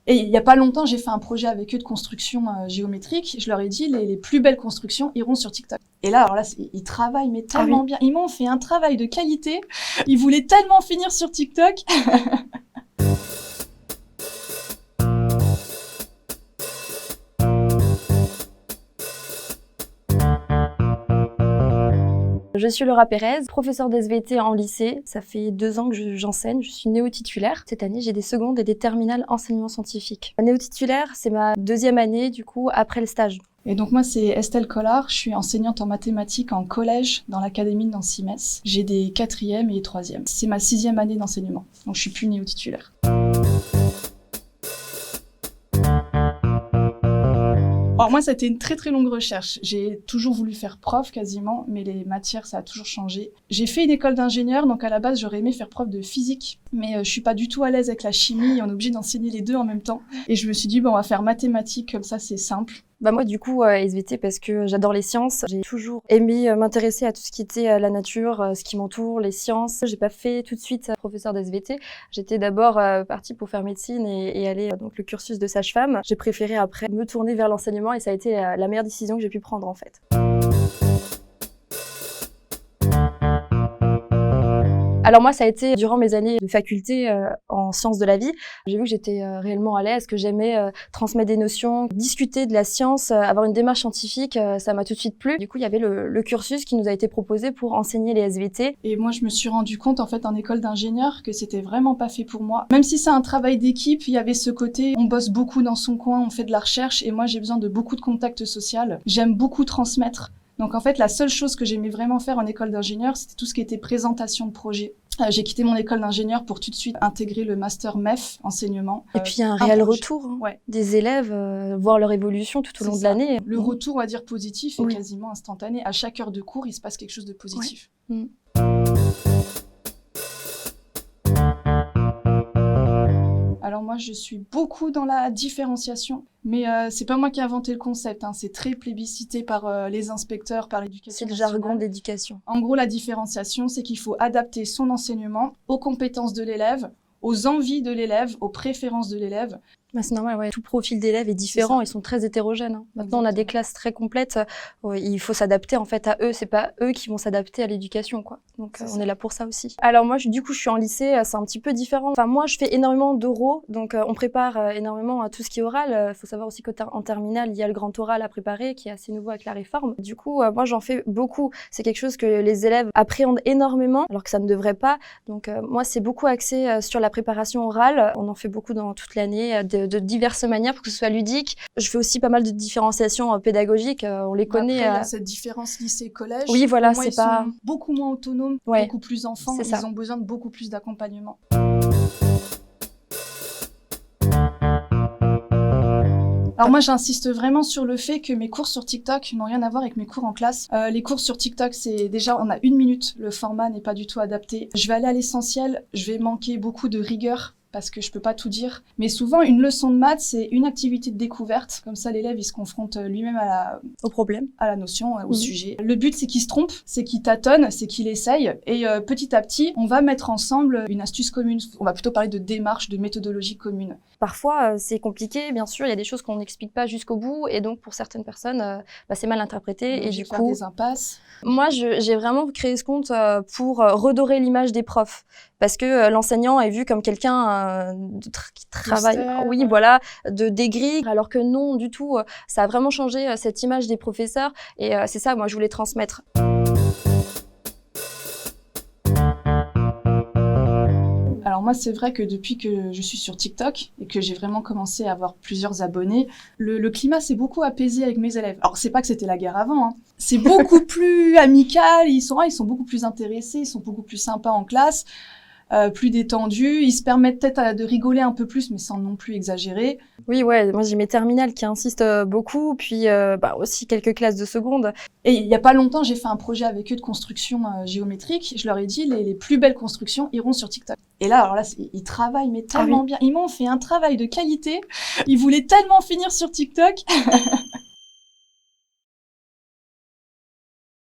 Et il n'y a pas longtemps, j'ai fait un projet avec eux de construction géométrique. Je leur ai dit, les plus belles constructions iront sur TikTok. Et là, alors là, ils travaillent mais tellement bien. Ils m'ont fait un travail de qualité. Ils voulaient tellement finir sur TikTok. Je suis Laura Pérez, professeure d'SVT en lycée. Ça fait 2 ans que j'enseigne, je suis néo-titulaire. Cette année, j'ai des secondes et des terminales enseignement scientifique. Néo-titulaire, c'est ma 2e année, du coup, après le stage. Et donc moi, c'est Estelle Collard, je suis enseignante en mathématiques en collège dans l'académie de Nancy-Metz. J'ai des 4e et 3e. C'est ma 6e année d'enseignement, donc je suis plus néo-titulaire. Alors moi, ça a été une très très longue recherche. J'ai toujours voulu faire prof quasiment, mais les matières, ça a toujours changé. J'ai fait une école d'ingénieur, donc à la base, j'aurais aimé faire prof de physique, mais je suis pas du tout à l'aise avec la chimie, on est obligé d'enseigner les deux en même temps. Et je me suis dit, bon, on va faire mathématiques, comme ça, c'est simple. Moi, du coup, SVT parce que j'adore les sciences. J'ai toujours aimé m'intéresser à tout ce qui était la nature, ce qui m'entoure, les sciences. J'ai pas fait tout de suite professeur d'SVT. J'étais d'abord partie pour faire médecine et aller donc le cursus de sage-femme. J'ai préféré après me tourner vers l'enseignement et ça a été la meilleure décision que j'ai pu prendre en fait. Alors moi, ça a été durant mes années de faculté en sciences de la vie. J'ai vu que j'étais réellement à l'aise, que j'aimais transmettre des notions, discuter de la science, avoir une démarche scientifique, ça m'a tout de suite plu. Du coup, il y avait le cursus qui nous a été proposé pour enseigner les SVT. Et moi, je me suis rendu compte en fait en école d'ingénieur que c'était vraiment pas fait pour moi. Même si c'est un travail d'équipe, il y avait ce côté, on bosse beaucoup dans son coin, on fait de la recherche et moi, j'ai besoin de beaucoup de contact social. J'aime beaucoup transmettre. Donc en fait, la seule chose que j'aimais vraiment faire en école d'ingénieur, c'était tout ce qui était présentation de projet. J'ai quitté mon école d'ingénieur pour tout de suite intégrer le master MEF, enseignement. Et puis il y a un réel retour des élèves, voir leur évolution tout au long de l'année. Le retour, on va dire, positif est quasiment instantané. À chaque heure de cours, il se passe quelque chose de positif. Ouais. Alors moi, je suis beaucoup dans la différenciation, mais c'est pas moi qui ai inventé le concept, hein. C'est très plébiscité par les inspecteurs, par l'éducation nationale. C'est le jargon d'éducation. En gros, la différenciation, c'est qu'il faut adapter son enseignement aux compétences de l'élève, aux envies de l'élève, aux préférences de l'élève. C'est normal, tout profil d'élèves est différent, ils sont très hétérogènes. Maintenant, on a des classes très complètes, il faut s'adapter en fait à eux, c'est pas eux qui vont s'adapter à l'éducation, quoi. Donc on est là pour ça aussi. Alors moi, du coup, je suis en lycée, c'est un petit peu différent. Enfin, moi, je fais énormément d'oraux, donc on prépare énormément à tout ce qui est oral. Il faut savoir aussi qu'en terminale, il y a le grand oral à préparer, qui est assez nouveau avec la réforme. Du coup, moi, j'en fais beaucoup. C'est quelque chose que les élèves appréhendent énormément, alors que ça ne devrait pas. Donc moi, c'est beaucoup axé sur la préparation orale. On en fait beaucoup dans toute l'année, de diverses manières pour que ce soit ludique. Je fais aussi pas mal de différenciations pédagogiques, on les connaît. Après, il y a cette différence lycée-collège. Oui, voilà, c'est pas... sont beaucoup moins autonomes, beaucoup plus enfants, ils ont besoin de beaucoup plus d'accompagnement. Alors moi, j'insiste vraiment sur le fait que mes cours sur TikTok n'ont rien à voir avec mes cours en classe. Les cours sur TikTok, c'est déjà, on a 1 minute, le format n'est pas du tout adapté. Je vais aller à l'essentiel, je vais manquer beaucoup de rigueur, parce que je peux pas tout dire. Mais souvent, une leçon de maths, c'est une activité de découverte. Comme ça, l'élève, il se confronte lui-même au problème, à la notion, au sujet. Le but, c'est qu'il se trompe, c'est qu'il tâtonne, c'est qu'il essaye. Et petit à petit, on va mettre ensemble une astuce commune. On va plutôt parler de démarche, de méthodologie commune. Parfois, c'est compliqué, bien sûr. Il y a des choses qu'on n'explique pas jusqu'au bout. Et donc, pour certaines personnes, c'est mal interprété. Et du coup, des impasses. Moi, j'ai vraiment créé ce compte pour redorer l'image des profs. Parce que l'enseignant est vu comme quelqu'un qui travaille, d'aigri, alors que non, du tout. Ça a vraiment changé cette image des professeurs. Et c'est ça, moi, je voulais transmettre. Alors moi, c'est vrai que depuis que je suis sur TikTok et que j'ai vraiment commencé à avoir plusieurs abonnés, le climat s'est beaucoup apaisé avec mes élèves. Alors c'est pas que c'était la guerre avant, hein. C'est beaucoup plus amical, ils sont beaucoup plus intéressés, ils sont beaucoup plus sympas en classe. Plus détendus, ils se permettent peut-être de rigoler un peu plus, mais sans non plus exagérer. Oui, moi j'ai mes terminales qui insistent beaucoup, puis aussi quelques classes de seconde. Et il y a pas longtemps, j'ai fait un projet avec eux de construction géométrique. Je leur ai dit, les plus belles constructions iront sur TikTok. Et là, alors là, ils travaillent mais tellement bien. Ils m'ont fait un travail de qualité. Ils voulaient tellement finir sur TikTok.